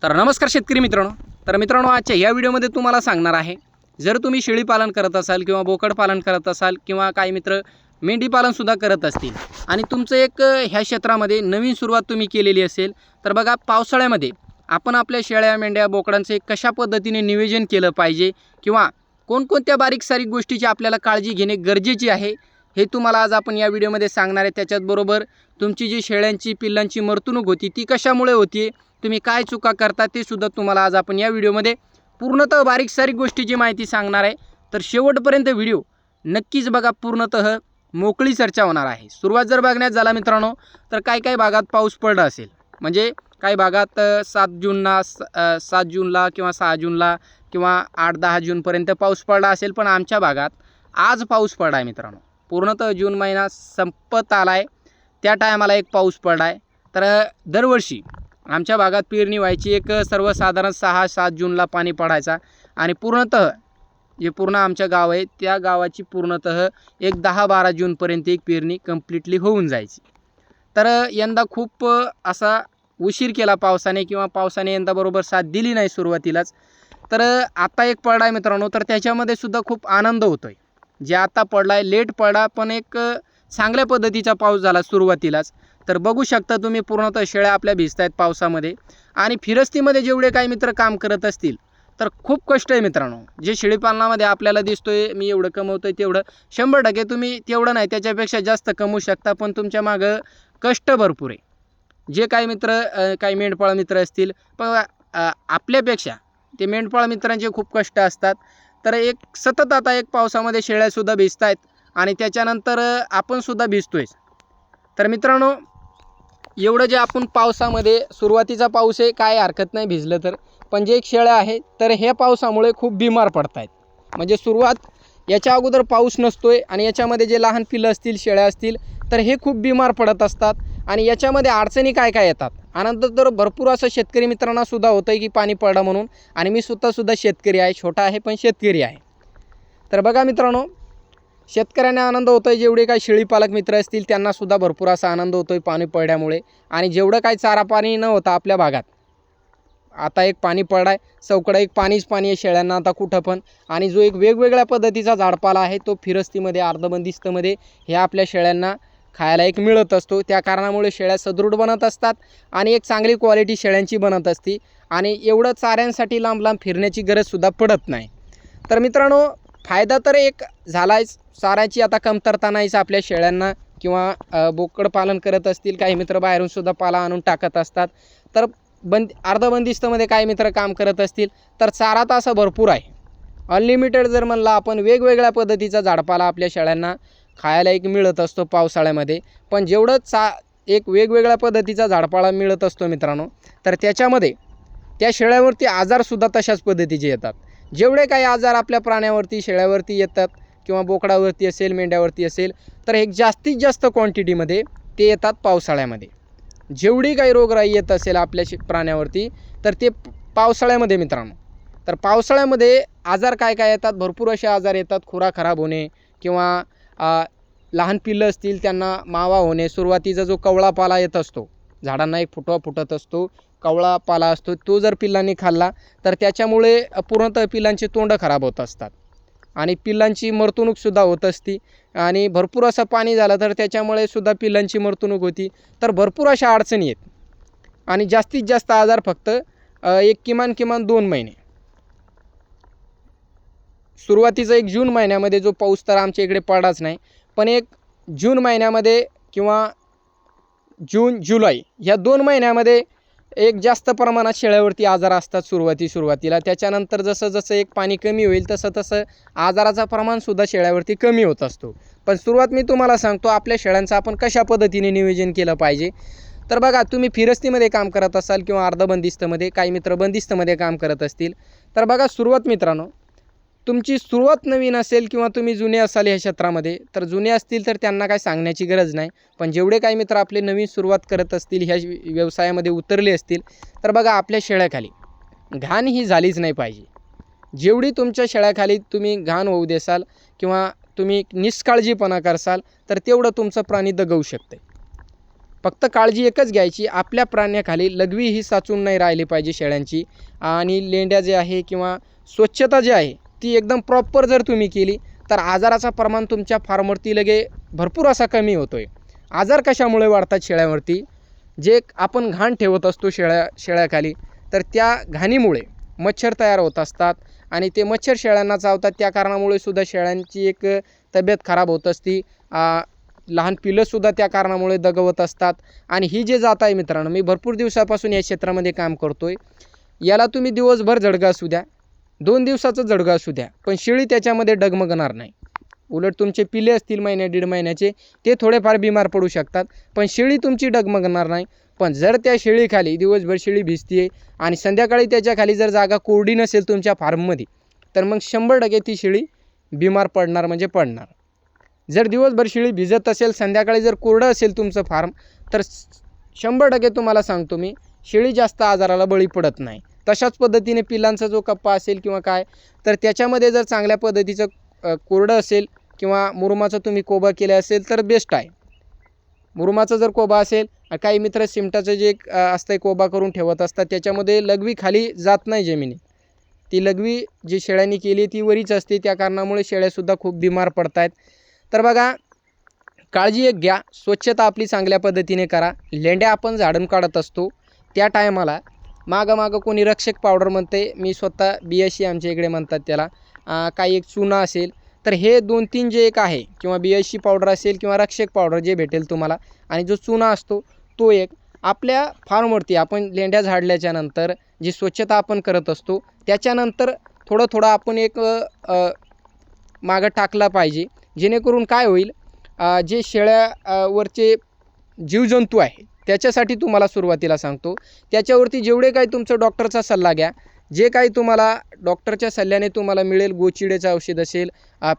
तर नमस्कार शेतकरी मित्रांनो. तर मित्रांनो, आजच्या या व्हिडिओमध्ये तुम्हाला सांगणार आहे, जर तुम्ही शेळी पालन करत असाल किंवा बोकड पालन करत असाल किंवा काही मित्र मेंढी पालन सुद्धा करत असतील आणि तुमचं एक ह्या क्षेत्रामध्ये नवीन सुरुवात तुम्ही केलेली असेल, तर बघा पावसाळ्यामध्ये आपण आपल्या शेळ्या मेंढ्या बोकडांचे कशा पद्धतीने नियोजन केलं पाहिजे किंवा कोणकोणत्या बारीक सारीक गोष्टीची आपल्याला काळजी घेणे गरजेची आहे, हे तुम्हाला आज आपण या व्हिडिओमध्ये सांगणार आहे. त्याच्याचबरोबर तुमची जी शेळ्यांची पिल्लांची मरतणूक होती ती कशामुळे होती, तुम्ही काय चुका करता ते सुद्धा तुम्हाला आज आपण या व्हिडिओमध्ये पूर्णतः बारीक सारीक गोष्टीची माहिती सांगणार आहे. तर शेवटपर्यंत व्हिडिओ नक्कीच बघा, पूर्णतः मोकळी चर्चा होणार आहे. सुरुवात जर बघण्यात झाला मित्रांनो, तर काही भागात पाऊस पडला असेल, म्हणजे काही भागात 7 जूनला किंवा 6 जूनला किंवा 8-10 जूनपर्यंत पाऊस पडला असेल. पण आमच्या भागात आज पाऊस पडला आहे मित्रांनो. पूर्णतः जून महिना संपत आला आहे, त्या टायमाला एक पाऊस पडला आहे. तर दरवर्षी आमच्या भागात पेरणी व्हायची, एक सर्वसाधारण 6-7 जूनला पाणी पडायचा आणि पूर्णतः जे पूर्ण आमच्या गाव आहे त्या गावाची पूर्णतः एक 10-12 जूनपर्यंत एक पेरणी कंप्लीटली होऊन जायची. तर यंदा खूप असा उशीर केला पावसाने किंवा पावसाने यंदा बरोबर साथ दिली नाही सुरुवातीलाच. तर आता एक पडला आहे मित्रांनो, तर त्याच्यामध्ये सुद्धा खूप आनंद होतो आहे. जे आता पडला आहे, लेट पडला पण एक चांगल्या पद्धतीचा पाऊस झाला सुरुवातीलाच. तर बघू शकता तुम्ही, पूर्णतः शेळ्या आपल्या भिजत आहेत पावसामध्ये. आणि फिरस्तीमध्ये जेवढे काही मित्र काम करत असतील तर खूप कष्ट आहे मित्रांनो. जे शेळीपालनामध्ये आपल्याला दिसतोय मी एवढं कमवतोय तेवढं 100% तुम्ही तेवढं नाही, त्याच्यापेक्षा जास्त कमवू शकता, पण तुमच्या मागं कष्ट भरपूर आहे. जे काही मित्र काही मेंढपाळ मित्र असतील, पण आपल्यापेक्षा ते मेंढपाळ मित्रांचे खूप कष्ट असतात. तर एक सतत आता एक पावसामध्ये शेळ्यासुद्धा भिजत आहेत आणि त्याच्यानंतर आपण सुद्धा भिजतोय. तर मित्रांनो, एवढं जे आपण पावसामध्ये सुरुवातीचा पाऊस आहे, काय हरकत नाही भिजलं तर, पण जे एक शेळ्या आहे तर ह्या पावसामुळे खूप बिमार पडत आहेत. म्हणजे सुरुवात याच्या अगोदर पाऊस नसतोय आणि याच्यामध्ये जे लहान पिल्लं असतील, शेळ्या असतील, तर हे खूप बिमार पडत असतात. आणि याच्यामध्ये अडचणी काय काय येतात, आनंद तर भरपूर असं शेतकरी मित्रांना सुद्धा होतं की पाणी पडलं म्हणून. आणि मी सुद्धा शेतकरी आहे, छोटा आहे पण शेतकरी आहे. तर बघा मित्रांनो, शेतकऱ्यांना आनंद होतोय, जेवढे काही शेळीपालक मित्र असतील त्यांना सुद्धा भरपूर असा आनंद होतोय पाणी पडल्यामुळे. आणि जेवढं काही चारा पाणी न होता आपल्या भागात आता एक पाणी पडाय, चौकडा एक पाणी आहे शेळ्यांना आता कुठं पण. आणि जो एक वेगवेगळ्या पद्धतीचा झाडपाला आहे तो फिरस्तीमध्ये अर्धबंदिस्तमध्ये हे आपल्या शेळ्यांना खायला एक मिळत असतो. त्या कारणामुळे शेळ्या सदृढ बनत असतात आणि एक चांगली क्वालिटी शेळ्यांची बनत असते. आणि एवढं चाऱ्यांसाठी लांब लांब फिरण्याची गरजसुद्धा पडत नाही. तर मित्रांनो, फायदा तर एक झालाच, चाऱ्याची आता कमतरता नाहीच आपल्या शेळ्यांना. किंवा बोकड पालन करत असतील काही मित्र, बाहेरून सुद्धा पाला आणून टाकत असतात. तर अर्धबंदिस्तमध्ये काही मित्र काम करत असतील तर चारा तर असा भरपूर आहे, अनलिमिटेड. जर म्हणलं आपण, वेगवेगळ्या पद्धतीचा झाडपाला आपल्या शेळ्यांना खायला एक मिळत असतो पावसाळ्यामध्ये. पण जेवढं एक वेगवेगळ्या पद्धतीचा झाडपाला मिळत असतो मित्रांनो, तर त्याच्यामध्ये त्या शेळ्यावरती आजारसुद्धा तशाच पद्धतीचे येतात. जेवढे काही आजार आपल्या प्राण्यावरती, शेळ्यावरती येतात किंवा बोकडावरती असेल, मेंढ्यावरती असेल, तर एक जास्तीत जास्त क्वांटिटीमध्ये ते येतात पावसाळ्यामध्ये. जेवढी काही रोगराई येत असेल आपल्या प्राण्यावरती तर ते पावसाळ्यामध्ये मित्रांनो. तर पावसाळ्यामध्ये आजार काय काय येतात, भरपूर असे आजार येतात. खुरा खराब होणे किंवा लहान पिल्लं असतील त्यांना मावा होणे. सुरुवातीचा जो कवळा पाला येत असतो, झाडांना एक फुटवा फुटत असतो, कवळा पाला असतो, तो जर पिल्लांनी खाल्ला तर त्याच्यामुळे पूर्णतः पिल्लांचे तोंड खराब होत असतात आणि पिल्लांची मरतणूकसुद्धा होत असती. आणि भरपूर असं पाणी झालं तर त्याच्यामुळे सुद्धा पिल्लांची मरतणूक होती. तर भरपूर अशा अडचणी आहेत. आणि जास्तीत जास्त आजार फक्त किमान 2 महिने. सुरुवातीचा एक जून महिन्यामध्ये जो पाऊस तर आमच्या इकडे पडलाच नाही, पण एक जून महिन्यामध्ये किंवा जून जुलै ह्या 2 महिन्यामध्ये एक जास्त प्रमाणात शेळ्यावरती आजार असतात सुरुवातीला. त्याच्यानंतर जसं एक पाणी कमी होईल तसं आजाराचं प्रमाणसुद्धा शेळ्यावरती कमी होत असतो. पण सुरुवात मी तुम्हाला सांगतो आपल्या शेळ्यांचं आपण कशा पद्धतीने नियोजन केलं पाहिजे. तर बघा, तुम्ही फिरस्तीमध्ये काम करत असाल किंवा अर्धबंदिस्तमध्ये, काही मित्र बंदिस्तमध्ये काम करत असतील, तर बघा सुरुवात मित्रांनो, तुमची सुरुवात नवीन असेल किंवा तुम्ही जुने असाल ह्या क्षेत्रामध्ये, तर जुने असतील तर त्यांना काय सांगण्याची गरज नाही. पण जेवढे काही मित्र आपले नवीन सुरुवात करत असतील, ह्या व्यवसायामध्ये उतरले असतील, तर बघा आपल्या शेळ्याखाली घाण ही झालीच नाही पाहिजे. जेवढी तुमच्या शेळ्याखाली तुम्ही घाण होऊ देसाल किंवा तुम्ही निष्काळजीपणा करसाल तर तेवढं तुमचं प्राणी दगवू शकते. फक्त काळजी एकच घ्यायची, आपल्या प्राण्याखाली लघवी ही साचून नाही राहिली पाहिजे शेळ्यांची. आणि लेंड्या जे आहे किंवा स्वच्छता जी आहे ती एकदम प्रॉपर जर तुम्ही केली तर आजाराचं प्रमाण तुमच्या फार्मवरती लगे भरपूर असा कमी होतो आहे. आजार कशामुळे वाढतात शेळ्यावरती? जे आपण घाण ठेवत असतो शेळ्याखाली, तर त्या घाणीमुळे मच्छर तयार होत असतात आणि ते मच्छर शेळ्यांना चावतात. त्या कारणामुळे सुद्धा शेळ्यांची एक तब्येत खराब होत असती. लहान पिलंसुद्धा त्या कारणामुळे दगवत असतात. आणि ही जे जात आहे मित्रांनो, मी भरपूर दिवसापासून या क्षेत्रामध्ये काम करतो आहे. याला तुम्ही दिवसभर झडगा असू द्या, 2 दिवसाचं झडगा असू द्या, पण शेळी त्याच्यामध्ये डगमगणार नाही. उलट तुमचे पिले असतील महिन्या 1.5 महिन्याचे, ते थोडेफार बिमार पडू शकतात, पण शेळी तुमची डगमगणार नाही. पण जर त्या शेळीखाली दिवसभर शेळी भिजते आणि संध्याकाळी त्याच्याखाली जर जागा कोरडी नसेल तुमच्या फार्ममध्ये, तर मग 100% ती शेळी बिमार पडणार म्हणजे पडणार. जर दिवसभर शेळी भिजत असेल, संध्याकाळी जर कोरडं असेल तुमचं फार्म, तर 100% तुम्हाला सांगतो मी, शेळी जास्त आजाराला बळी पडत नाही. तशाच पद्धतीने पिलांचा जो कप्पा असेल किंवा काय, तर त्याच्यामध्ये जर चांगल्या पद्धतीचं कोरडं असेल किंवा मुरुमाचा तुम्ही कोबा केला असेल तर बेस्ट आहे. मुरुमाचा जर कोबा असेल, काही मित्र सिमटाचं जे असतं कोबा करून ठेवत असतात, त्याच्यामध्ये लघवी खाली जात नाही जमिनीत. ती लघवी जी शेळ्यांनी केली ती वरीच असते, त्या कारणामुळे शेळ्यासुद्धा खूप बिमार पडत आहेत. तर बघा, काळजी एक घ्या, स्वच्छता आपली चांगल्या पद्धतीने करा. लेंड्या आपण झाडून काढत असतो त्या टायमाला मागं कोणी रक्षक पावडर म्हणते, मी स्वतः BSC आमच्या इकडे म्हणतात त्याला, काही एक चुना असेल, तर हे 2-3 जे एक आहे किंवा BSC पावडर असेल किंवा रक्षक पावडर जे भेटेल तुम्हाला, आणि जो चुना असतो तो एक आपल्या फार्मवरती आपण लेंड्या झाडल्याच्या नंतर जी स्वच्छता आपण करत असतो त्याच्यानंतर थोडं आपण एक मागं टाकला पाहिजे. जेणेकरून काय होईल, जे शेळ्यावरचे जीवजंतू आहे त्याच्यासाठी तुम्हाला सुरुवातीला सांगतो, त्याच्यावरती जेवढे काही तुमचं डॉक्टरचा सल्ला घ्या. जे काही तुम्हाला डॉक्टरच्या सल्ल्याने तुम्हाला मिळेल, गोचिडेचं औषध असेल,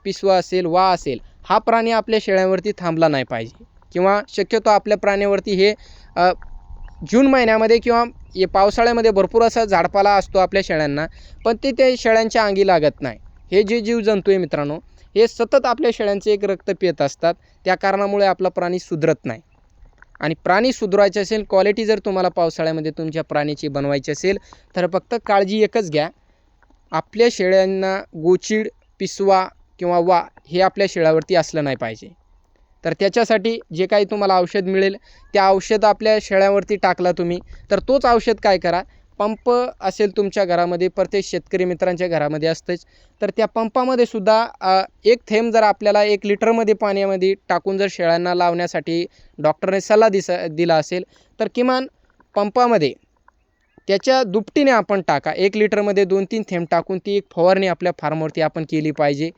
पिसवा असेल, वा असेल, हा प्राणी आपल्या शेळ्यांवरती थांबला नाही पाहिजे. किंवा शक्यतो आपल्या प्राण्यावरती हे जून महिन्यामध्ये किंवा पावसाळ्यामध्ये भरपूर असा झाडपाला असतो आपल्या शेळ्यांना, पण ते त्या शेळ्यांच्या अंगी लागत नाही. हे जे जीवजंतू आहे मित्रांनो, हे सतत आपल्या शेळ्यांचे एक रक्त पित असतात, त्या कारणामुळे आपला प्राणी सुधरत नाही. आणि प्राणी सुधारायचे असेल, क्वालिटी जर तुम्हाला पावसाळ्यामध्ये तुमच्या प्राण्याची बनवायची असेल, तर फक्त काळजी एकच घ्या, आपल्या शेळ्यांना गोचीड, पिसवा किंवा वा हे आपल्या शेळ्यावरती असलं नाही पाहिजे. तर त्याच्यासाठी जे काही तुम्हाला औषध मिळेल, त्या औषध आपल्या शेळ्यावरती टाकला तुम्ही, तर तोच औषध काय करा, पंप असेल तुमच्या घरामध्ये, प्रत्येक शेतकरी मित्रांच्या घरामध्ये असतेच, तर त्या पंपामध्ये सुद्धा एक थेंब जर आपल्याला 1 लिटरमध्ये पाण्यामध्ये टाकून जर शेळ्यांना लावण्यासाठी डॉक्टरने सल्ला दिला असेल, तर किमान पंपामध्ये त्याच्या दुपटीने आपण टाका. 1 लिटरमध्ये 2-3 थेंब टाकून ती एक फवारणी आपल्या फार्मवरती आपण केली पाहिजे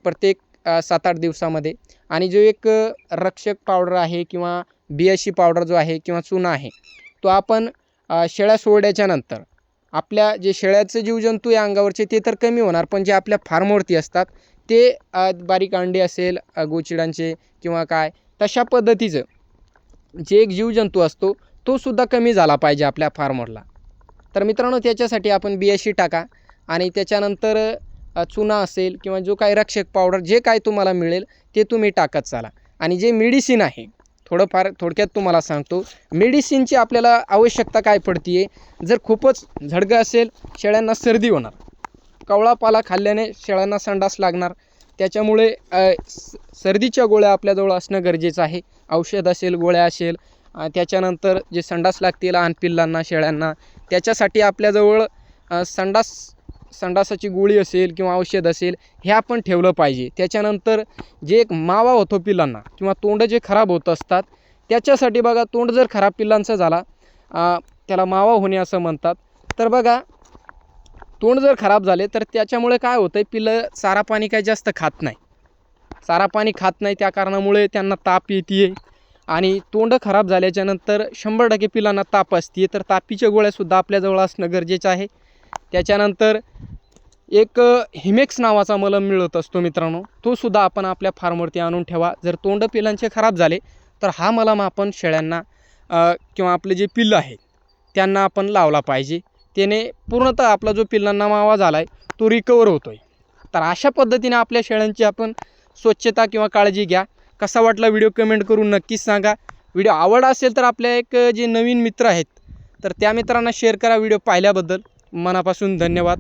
प्रत्येक 7-8 दिवसामध्ये. आणि जो एक रक्षक पावडर आहे किंवा BSC पावडर जो आहे किंवा चुना आहे, तो आपण शेळ्या सोडल्याच्या नंतर आपल्या जे शेळ्याचे जीवजंतू या अंगावरचे ते तर कमी होणार, पण जे आपल्या फार्मवरती असतात ते बारीक अंडे असेल गोचिडांचे किंवा काय, तशा पद्धतीचं जे एक जीवजंतू असतो तो सुद्धा कमी झाला पाहिजे आपल्या फार्मरला. तर मित्रांनो, त्याच्यासाठी आपण BSC टाका आणि त्याच्यानंतर चुना असेल किंवा जो काही रक्षक पावडर जे काही तुम्हाला मिळेल ते तुम्ही टाकत चाला. आणि जे मेडिसिन आहे, थोडक्यात तुम्हाला सांगतो, मेडिसिनची आपल्याला आवश्यकता काय पडते आहे. जर खूपच झडगं असेल, शेळ्यांना सर्दी होणार, कवळापाला खाल्ल्याने शेळ्यांना संडास लागणार, त्याच्यामुळे सर्दीच्या गोळ्या आपल्याजवळ असणं गरजेचं आहे. औषध असेल, गोळ्या असेल, त्याच्यानंतर जे संडास लागतील लहान पिल्लांना, शेळ्यांना, त्याच्यासाठी आपल्याजवळ संडासाची गोळी असेल किंवा औषध असेल, हे आपण ठेवलं पाहिजे. त्याच्यानंतर जे एक मावा होतो पिल्लांना किंवा तोंड जे खराब होत असतात, त्याच्यासाठी बघा, तोंड जर खराब पिल्लांचा झाला, त्याला मावा होणे असं म्हणतात, तर बघा, तोंड जर खराब झाले तर त्याच्यामुळे काय होतं, पिल्लं चारा पाणी काही जास्त खात नाही, त्या कारणामुळे त्यांना ताप येते आणि तोंड खराब झाल्याच्यानंतर 100% पिल्लांना ताप असते. तर तापीच्या गोळ्यासुद्धा आपल्याजवळ असणं गरजेचं आहे. त्याच्यानंतर एक हिमेक्स नावाचा मलम मिळत असतो मित्रांनो, तो सुद्धा आपण आपल्या फार्मवरती आणून ठेवा. जर तोंड पिल्लांचे खराब झाले तर हा मलम आपण शेळ्यांना किंवा आपले जे पिल्लं आहेत त्यांना आपण लावला पाहिजे. त्याने पूर्णतः आपला जो पिल्लांना मावा झाला आहे तो रिकवर होतो आहे. तर अशा पद्धतीने आपल्या शेळ्यांची आपण स्वच्छता किंवा काळजी घ्या. कसा वाटला व्हिडिओ कमेंट करून नक्कीच सांगा. व्हिडिओ आवड असेल तर आपल्या एक जे नवीन मित्र आहेत तर त्या मित्रांना शेअर करा. व्हिडिओ पाहिल्याबद्दल मनापासून धन्यवाद.